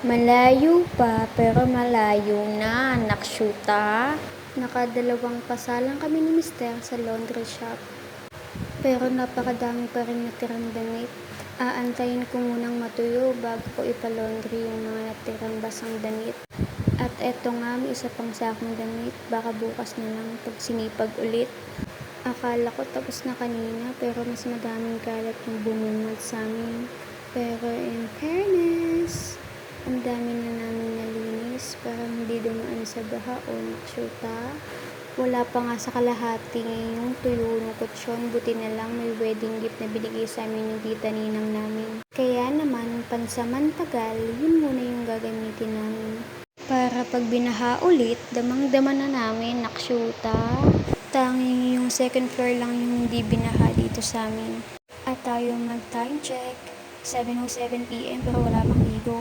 Malayo pa, pero malayo na, naksyuta. Nakadalawang pasalang kami ni Mister sa laundry shop. Pero napakadami pa rin natirang damit. Aantayin ko munang matuyo bago ko ipalaundry yung mga natirang basang damit. At eto nga, may isa pang sakong damit. Baka bukas na lang pag sinipag ulit. Akala ko tapos na kanina, pero mas madaming kalat yung bumungad sa amin. Pero in fairness, ang dami na namin nalinis para hindi dumaan sa baha o naksyuta. Wala pa nga sa kalahati yung tuyo ng kutsyon, buti na lang may wedding gift na binigay sa amin yung tita ninang namin. Kaya naman, pansamantagal, yun muna yung gagamitin namin. Para pag binaha ulit, damang-dama na namin, naksyuta. Tanging yung second floor lang yung hindi binaha dito sa amin. At tayo mag-time check, 7:07 PM pero wala pang ligo.